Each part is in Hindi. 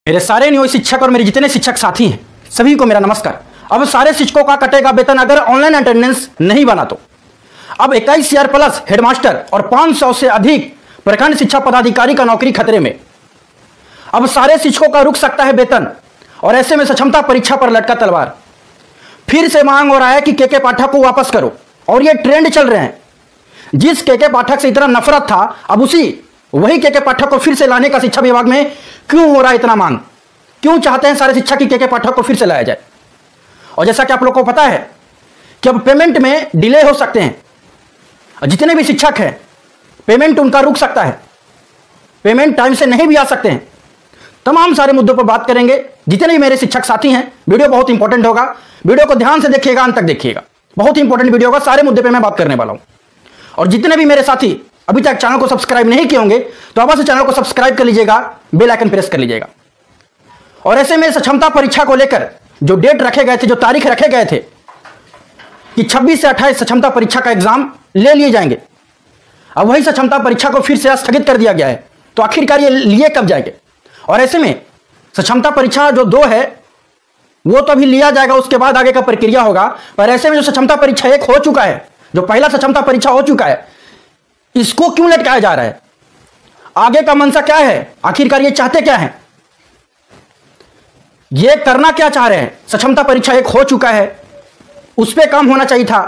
मेरे सारे नियोजित शिक्षक और मेरे जितने शिक्षक साथी हैं सभी को मेरा नमस्कार। अब सारे शिक्षकों का कटेगा वेतन अगर ऑनलाइन अटेंडेंस नहीं बना तो। अब 21,000 प्लस हेडमास्टर और 500 से अधिक प्रखंड शिक्षा पदाधिकारी का नौकरी खतरे में। अब सारे शिक्षकों का रुक सकता है वेतन और ऐसे में सक्षमता परीक्षा पर लटका तलवार। फिर से मांग हो रहा है कि के पाठक को वापस करो और ये ट्रेंड चल रहे हैं। जिस के पाठक से इतना नफरत था अब वही के पाठक को फिर से लाने का शिक्षा विभाग में क्यों हो रहा है इतना मांग? क्यों चाहते हैं सारे शिक्षक की के पाठक को फिर से लाया जाए? और जैसा कि आप लोग को पता है कि अब पेमेंट में डिले हो सकते हैं। जितने भी शिक्षक हैं पेमेंट उनका रुक सकता है, पेमेंट टाइम से नहीं भी आ सकते हैं। तमाम सारे मुद्दों पर बात करेंगे। जितने भी मेरे शिक्षक साथी हैं वीडियो बहुत इंपॉर्टेंट होगा, वीडियो को ध्यान से देखिएगा, अंत तक देखिएगा। बहुत इंपॉर्टेंट वीडियो होगा, सारे मुद्दे पे मैं बात करने वाला हूं। और जितने भी मेरे साथी अभी तक चैनल को सब्सक्राइब नहीं किए होंगे तो अवश्य चैनल को सब्सक्राइब कर लीजिएगा, बेल आइकन प्रेस कर लीजिएगा। और ऐसे में सक्षमता परीक्षा को लेकर जो डेट रखे गए थे, जो तारीख रखे गए थे कि 26 से 28 सक्षमता परीक्षा का एग्जाम ले लिए जाएंगे, अब वही सक्षमता परीक्षा को फिर से स्थगित कर दिया गया है। तो आखिरकार ये लिए कब जाएंगे? और ऐसे में सक्षमता परीक्षा जो 2 है वो तो अभी लिया जाएगा, उसके बाद आगे का प्रक्रिया होगा। पर ऐसे में जो सक्षमता परीक्षा 1 हो चुका है, जो पहला सक्षमता परीक्षा हो चुका है, इसको क्यों लटकाया जा रहा है? आगे का मंशा क्या है? आखिरकार ये चाहते क्या है? ये करना क्या चाह रहे हैं? सक्षमता परीक्षा 1 हो चुका है, उस पर काम होना चाहिए था,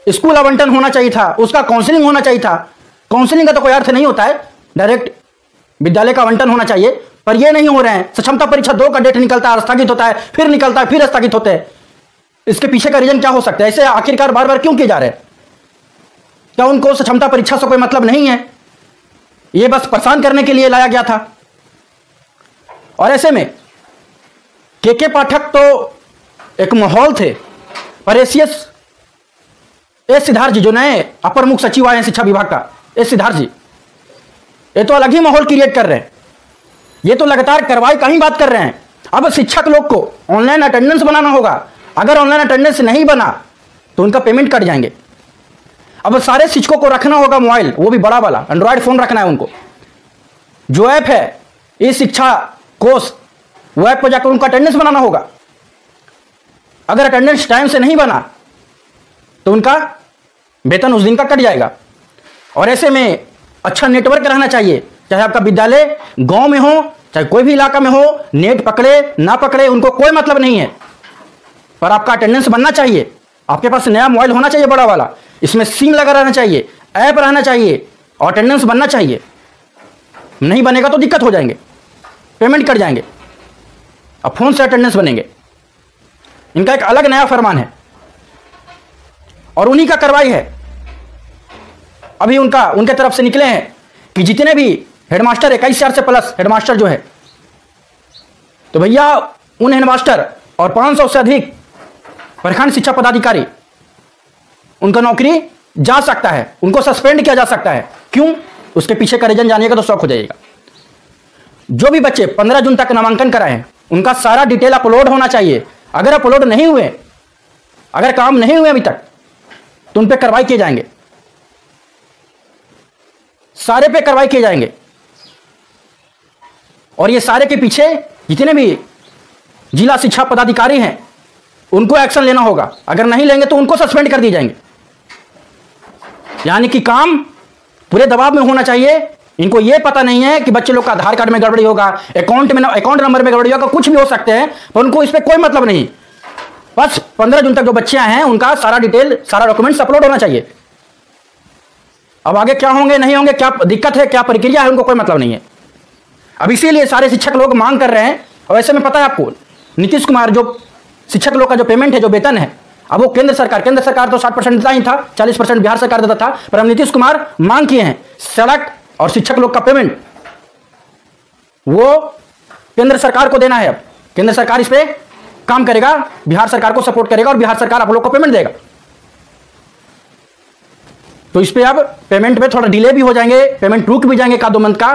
स्कूल आवंटन होना चाहिए था, उसका काउंसलिंग होना चाहिए था। काउंसलिंग का तो कोई अर्थ नहीं होता है, डायरेक्ट विद्यालय का आवंटन होना चाहिए, पर ये नहीं हो रहे हैं। सक्षमता परीक्षा 2 का डेट निकलता है, स्थगित होता है, फिर निकलता है, फिर स्थगित होते हैं। इसके पीछे का रीजन क्या हो सकता है? ऐसे आखिरकार बार बार क्यों किए जा रहे हैं? क्या उनको सक्षमता परीक्षा से कोई मतलब नहीं है? ये बस परेशान करने के लिए लाया गया था। और ऐसे में के पाठक तो एक माहौल थे, पर एस सिद्धार्थ जी जो नए अपर मुख्य सचिव आए हैं शिक्षा विभाग का, एस सिद्धार्थ जी, ये तो अलग ही माहौल क्रिएट कर रहे हैं। ये तो लगातार कार्रवाई का ही बात कर रहे हैं। अब शिक्षक लोग को ऑनलाइन अटेंडेंस बनाना होगा, अगर ऑनलाइन अटेंडेंस नहीं बना तो उनका पेमेंट कट जाएंगे। अब सारे शिक्षकों को रखना होगा मोबाइल, वो भी बड़ा वाला एंड्रॉयड फोन रखना है उनको। जो ऐप है ई शिक्षा कोष, वो ऐप पर जाकर उनको अटेंडेंस बनाना होगा। अगर अटेंडेंस टाइम से नहीं बना तो उनका वेतन उस दिन का कट जाएगा। और ऐसे में अच्छा नेटवर्क रहना चाहिए, चाहे आपका विद्यालय गांव में हो चाहे कोई भी इलाका में हो, नेट पकड़े ना पकड़े उनको कोई मतलब नहीं है, पर आपका अटेंडेंस बनना चाहिए। आपके पास नया मोबाइल होना चाहिए बड़ा वाला, इसमें सिम लगा रहना चाहिए, ऐप रहना चाहिए और अटेंडेंस बनना चाहिए। नहीं बनेगा तो दिक्कत हो जाएंगे, पेमेंट कट जाएंगे। अब फोन से अटेंडेंस बनेंगे, इनका एक अलग नया फरमान है और उन्हीं का कार्रवाई है। अभी उनके तरफ से निकले हैं कि जितने भी हेडमास्टर 21,000 से प्लस हेडमास्टर जो है, तो भैया उन हेडमास्टर और 500 से अधिक प्रखंड शिक्षा पदाधिकारी, उनका नौकरी जा सकता है, उनको सस्पेंड किया जा सकता है। क्यों? उसके पीछे का रीजन जानिएगा तो शॉक हो जाइएगा। जो भी बच्चे 15 जून तक नामांकन कराए हैं उनका सारा डिटेल अपलोड होना चाहिए। अगर अपलोड नहीं हुए, अगर काम नहीं हुए अभी तक, तो उन पर कार्रवाई किए जाएंगे, सारे पे कार्रवाई किए जाएंगे। और ये सारे के पीछे जितने भी जिला शिक्षा पदाधिकारी हैं उनको एक्शन लेना होगा। अगर नहीं लेंगे तो उनको सस्पेंड कर दिए जाएंगे। यानी कि काम पूरे दबाव में होना चाहिए। इनको ये पता नहीं है कि बच्चे लोग का आधार कार्ड में गड़बड़ी होगा, अकाउंट नंबर में गड़बड़ी होगा, कुछ भी हो सकते हैं, पर उनको इस पर कोई मतलब नहीं। बस 15 जून तक जो बच्चे हैं उनका सारा डिटेल, सारा डॉक्यूमेंट्स अपलोड होना चाहिए। अब आगे क्या होंगे नहीं होंगे, क्या दिक्कत है, क्या प्रक्रिया है, उनको कोई मतलब नहीं है। अब इसीलिए सारे शिक्षक लोग मांग कर रहे हैं। और ऐसे में पता है आपको, नीतीश कुमार जो शिक्षक लोग का जो पेमेंट है, जो वेतन है, अब वो केंद्र सरकार तो 60% देता ही था, 40% बिहार सरकार देता था, पर अब नीतीश कुमार मांग किए हैं सड़क और शिक्षक लोग का पेमेंट वो केंद्र सरकार को देना है। अब केंद्र सरकार इस पे काम करेगा, बिहार सरकार को सपोर्ट करेगा और बिहार सरकार आप लोग को पेमेंट देगा। तो इस पे अब पेमेंट में थोड़ा डिले भी हो जाएंगे, पेमेंट रुक भी जाएंगे 1-2 मंथ का,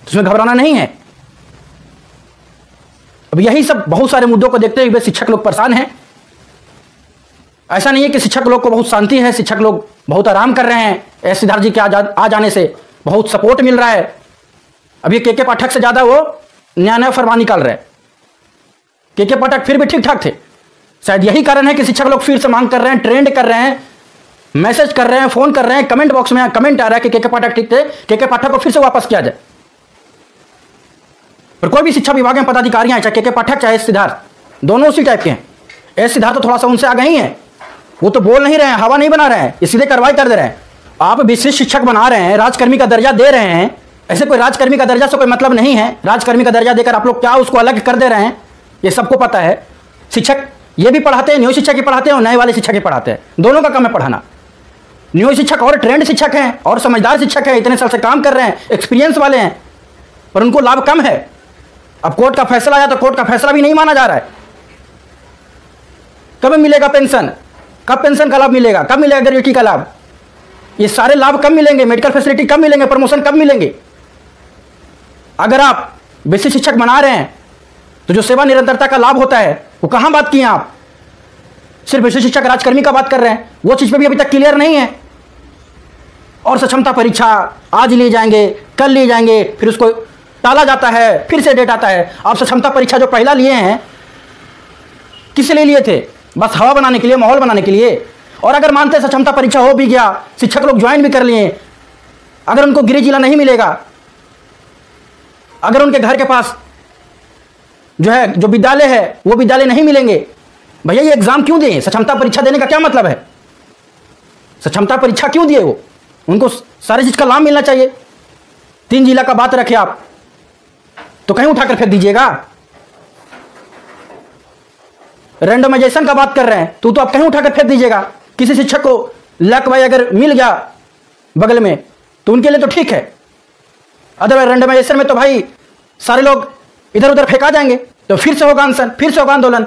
इसमें घबराना नहीं है। अब यही सब बहुत सारे मुद्दों को देखते हुए शिक्षक लोग परेशान हैं। ऐसा नहीं है कि शिक्षक लोग को बहुत शांति है, शिक्षक लोग बहुत आराम कर रहे हैं। एस सिद्धार्थ जी के आ जाने से बहुत सपोर्ट मिल रहा है। अभी के पाठक से ज़्यादा वो नया नया फरमान निकाल रहे हैं। के पाठक फिर भी ठीक ठाक थे। शायद यही कारण है कि शिक्षक लोग फिर से मांग कर रहे हैं, ट्रेंड कर रहे हैं, मैसेज कर रहे हैं, फोन कर रहे हैं, कमेंट बॉक्स में कमेंट आ रहा है कि के पाठक ठीक थे, के पाठक को फिर से वापस किया जाए। पर कोई भी शिक्षा विभाग में पदाधिकारी हैं, चाहे के पाठक चाहे सिद्धार्थ, दोनों उसी टाइप के हैं। एस सिद्धार्थ तो थोड़ा सा उनसे आगे ही है, वो तो बोल नहीं रहे हैं, हवा नहीं बना रहे हैं, सीधे कार्रवाई कर दे रहे हैं। आप विशिष्ट शिक्षक बना रहे हैं, राजकर्मी का दर्जा दे रहे हैं। ऐसे कोई राजकर्मी का दर्जा से कोई मतलब नहीं है। राजकर्मी का दर्जा देकर आप लोग क्या उसको अलग कर दे रहे हैं, ये सबको पता है। शिक्षक ये भी पढ़ाते हैं, न्यू शिक्षक ही पढ़ाते हैं और नए वाले शिक्षक ही पढ़ाते हैं। दोनों का काम है पढ़ाना। न्यू शिक्षक और ट्रेंड शिक्षक हैं और समझदार शिक्षक हैं, इतने साल से काम कर रहे हैं, एक्सपीरियंस वाले हैं, पर उनको लाभ कम है। अब कोर्ट का फैसला आया तो कोर्ट का फैसला भी नहीं माना जा रहा है। कब मिलेगा पेंशन, कब पेंशन का लाभ मिलेगा, कब मिलेगा ग्रेजुएटी का लाभ, ये सारे लाभ कब मिलेंगे, मेडिकल फैसिलिटी कब मिलेंगे, प्रमोशन कब मिलेंगे। अगर आप बेसिक शिक्षक बना रहे हैं तो जो सेवा निरंतरता का लाभ होता है वो कहां बात किए आप? सिर्फ बेसिक शिक्षक राजकर्मी का बात कर रहे हैं, वो चीज पे भी अभी तक क्लियर नहीं है। और सक्षमता परीक्षा आज लिए जाएंगे, कल लिए जाएंगे, फिर उसको टाला जाता है, फिर से डेट आता है। आप सक्षमता परीक्षा जो पहला लिए हैं किस लिए लिए थे? बस हवा बनाने के लिए, माहौल बनाने के लिए। और अगर मानते सक्षमता परीक्षा हो भी गया, शिक्षक लोग ज्वाइन भी कर लिए, अगर उनको गृह जिला नहीं मिलेगा, अगर उनके घर के पास जो है जो विद्यालय है वो विद्यालय नहीं मिलेंगे, भैया ये एग्जाम क्यों दिए? सक्षमता परीक्षा देने का क्या मतलब है? सक्षमता परीक्षा क्यों दिए? वो उनको सारी चीज का लाभ मिलना चाहिए। 3 जिला का बात रखे आप तो कहीं उठाकर फेंक दीजिएगा। रैंडमाइजेशन का बात कर रहे हैं तो आप कहीं उठाकर फेंक दीजिएगा। किसी शिक्षक को लक वाई अगर मिल गया बगल में तो उनके लिए तो ठीक है, अदरवाइज रैंडमाइजेशन में तो भाई सारे लोग इधर उधर फेंका जाएंगे, तो फिर से होगा अनशन, फिर से होगा आंदोलन।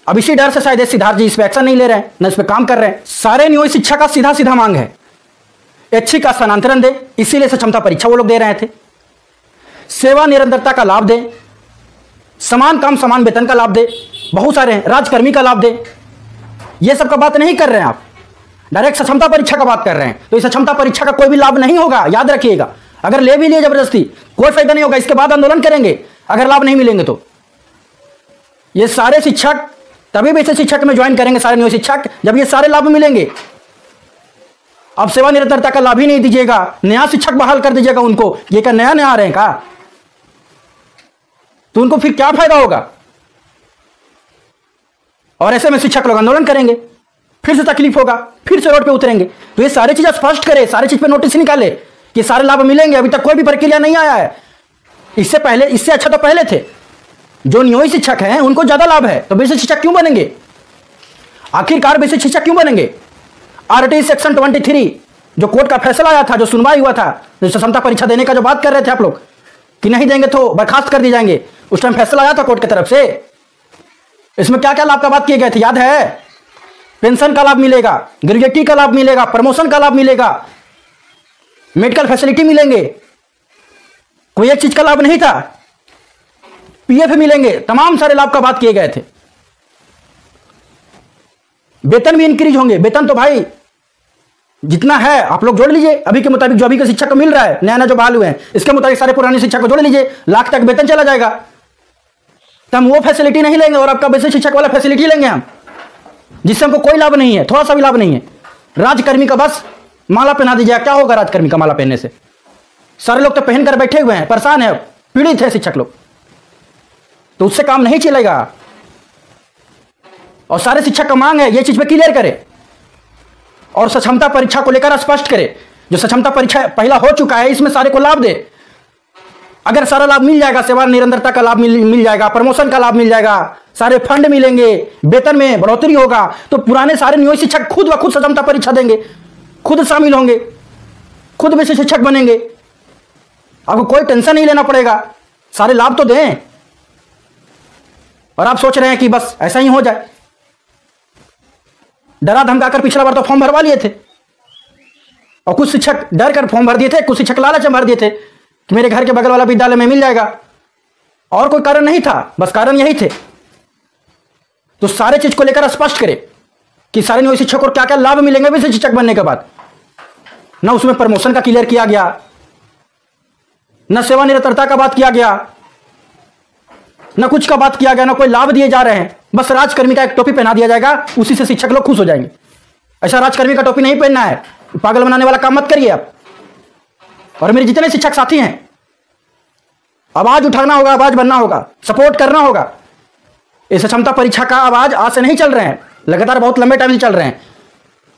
अब इसी डर से शायद सिद्धार्थ जी इस पर एक्शन नहीं ले रहे हैं, न इस पर काम कर रहे हैं। सारे न्यू शिक्षा का सीधा सीधा मांग है ऐच्छिक का स्थानांतरण दे, इसीलिए सक्षमता परीक्षा वो लोग दे रहे थे। सेवा निरंतरता का लाभ दे, समान काम समान वेतन का लाभ दे, बहुत सारे हैं, राजकर्मी का लाभ दे। ये सब का बात नहीं कर रहे हैं आप, डायरेक्ट सक्षमता परीक्षा का बात कर रहे हैं। तो इस सक्षमता परीक्षा का कोई भी लाभ नहीं होगा, याद रखिएगा। अगर ले भी लिए जबरदस्ती कोई फायदा नहीं होगा, इसके बाद आंदोलन करेंगे अगर लाभ नहीं मिलेंगे तो। ये सारे शिक्षक तभी वैसे शिक्षक में ज्वाइन करेंगे, सारे न्यू शिक्षक, जब ये सारे लाभ मिलेंगे। अब सेवा निरंतरता का लाभ ही नहीं दीजिएगा, नया शिक्षक बहाल कर दीजिएगा उनको, ये क्या नया नया आ रहे हैं का? तो उनको फिर क्या फायदा होगा? और ऐसे में शिक्षक लोग आंदोलन करेंगे, फिर से तकलीफ होगा, फिर से रोड पे उतरेंगे। तो ये सारी चीजें स्पष्ट करे, सारी चीज पे नोटिस निकाले कि सारे लाभ मिलेंगे। अभी तक कोई भी प्रक्रिया नहीं आया है। इससे पहले, इससे अच्छा तो पहले थे। जो न्यू शिक्षक हैं उनको ज्यादा लाभ है, तो बेसिक शिक्षक क्यों बनेंगे? आखिरकार बेसिक शिक्षक क्यों बनेंगे? आरटी सेक्शन 23 जो कोर्ट का फैसला आया था, जो सुनवाई हुआ था, जो सक्षमता परीक्षा देने का जो बात कर रहे थे आप लोग कि नहीं देंगे तो बर्खास्त कर दिए जाएंगे, उस टाइम फैसला आया था कोर्ट की तरफ से। इसमें क्या क्या लाभ का बात किए गए थे याद है? पेंशन का लाभ मिलेगा, ग्रेजुएटी का लाभ मिलेगा, प्रमोशन का लाभ मिलेगा, मेडिकल फैसिलिटी मिलेंगे। कोई एक चीज का लाभ नहीं था, पीएफ मिलेंगे, तमाम सारे लाभ का बात किए गए थे। वेतन भी इंक्रीज होंगे। वेतन तो भाई जितना है आप लोग जोड़ लीजिए, अभी के मुताबिक जो अभी के शिक्षक को मिल रहा है, नया नया जो बहाल हुए हैं, इसके मुताबिक सारे पुराने शिक्षक को जोड़ लीजिए, लाख तक वेतन चला जाएगा। तो हम वो फैसिलिटी नहीं लेंगे और आपका बेसिक शिक्षक वाला फैसिलिटी लेंगे हम, जिससे हमको कोई लाभ नहीं है, थोड़ा सा भी लाभ नहीं है। राजकर्मी का बस माला पहना दीजिए, क्या होगा राजकर्मी का माला पहनने से? सारे लोग तो पहन कर बैठे हुए हैं, परेशान है, पीड़ित है शिक्षक लोग, तो उससे काम नहीं चलेगा। और सारे शिक्षक का मांग है ये चीज पे क्लियर करे और सक्षमता परीक्षा को लेकर स्पष्ट करे। जो सक्षमता परीक्षा पहला हो चुका है इसमें सारे को लाभ दे। अगर सारा लाभ मिल जाएगा, सेवा निरंतरता का लाभ मिल जाएगा, प्रमोशन का लाभ मिल जाएगा, सारे फंड मिलेंगे, वेतन में बढ़ोतरी होगा, तो पुराने सारे न्यू शिक्षक खुद व खुद सक्षमता परीक्षा देंगे, खुद शामिल होंगे, खुद में से शिक्षक बनेंगे। आपको कोई टेंशन नहीं लेना पड़ेगा, सारे लाभ तो दें। और आप सोच रहे हैं कि बस ऐसा ही हो जाए। डरा धमकाकर पिछला बार तो फॉर्म भरवा लिए थे और कुछ शिक्षक डर कर फॉर्म भर दिए थे, कुछ शिक्षक लालच में भर दिए थे कि मेरे घर के बगल वाला विद्यालय में मिल जाएगा, और कोई कारण नहीं था, बस कारण यही थे। तो सारे चीज को लेकर स्पष्ट करे कि सारे न्यू शिक्षक को क्या क्या लाभ मिलेंगे वैसे शिक्षक बनने के बाद। ना उसमें प्रमोशन का क्लियर किया गया, न सेवा निरंतरता का बात किया गया, ना कुछ का बात किया गया, ना कोई लाभ दिए जा रहे हैं। बस राजकर्मी का एक टोपी पहना दिया जाएगा, उसी से शिक्षक लोग खुश हो जाएंगे। ऐसा राजकर्मी का टोपी नहीं पहनना है, पागल बनाने वाला काम मत करिए आप। और मेरे जितने शिक्षक साथी हैं, आवाज उठाना होगा, आवाज बनना होगा, सपोर्ट करना होगा। इस क्षमता परीक्षा का आवाज आज से नहीं चल रहे हैं, लगातार बहुत लंबे टाइम से चल रहे हैं।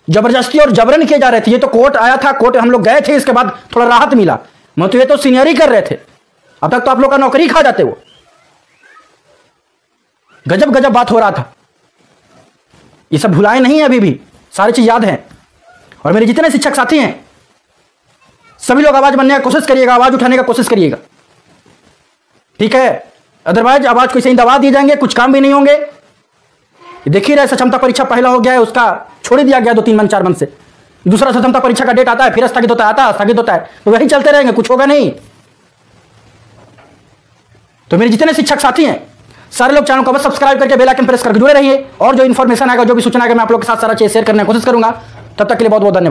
जबरदस्ती और जबरन किए जा रहे थे। ये तो कोर्ट आया था, कोर्ट हम लोग गए थे, इसके बाद थोड़ा राहत मिला। तो ये तो सीनियरी कर रहे थे, अब तक तो आप लोग का नौकरी खा जाते। वो गजब गजब बात हो रहा था। ये सब भुलाए नहीं है, अभी भी सारी चीज याद है। और मेरे जितने शिक्षक साथी हैं, सभी लोग आवाज बनने की कोशिश करिएगा, आवाज उठाने का कोशिश करिएगा, ठीक है? अदरवाइज आवाज को सही दबा दिए जाएंगे, कुछ काम भी नहीं होंगे। देख ही रहे, क्षमता परीक्षा पहला हो गया है, उसका छोड़ दिया गया 2-3 मंथ 4 मंथ से। दूसरा क्षमता परीक्षा का डेट आता है, फिर स्थगित होता है, आता है स्थगित होता है, तो वही चलते रहेंगे, कुछ होगा नहीं। तो मेरे जितने शिक्षक साथी हैं, सारे लोग चैनल को बस सब्सक्राइब करके बेल आइकन प्रेस करके जुड़े रहिए। और जो इन्फॉर्मेशन आएगा, जो भी सूचना आएगा, मैं आप लोग के साथ सारा चीज शेयर करने की कोशिश करूंगा। तब तक के लिए बहुत बहुत धन्यवाद।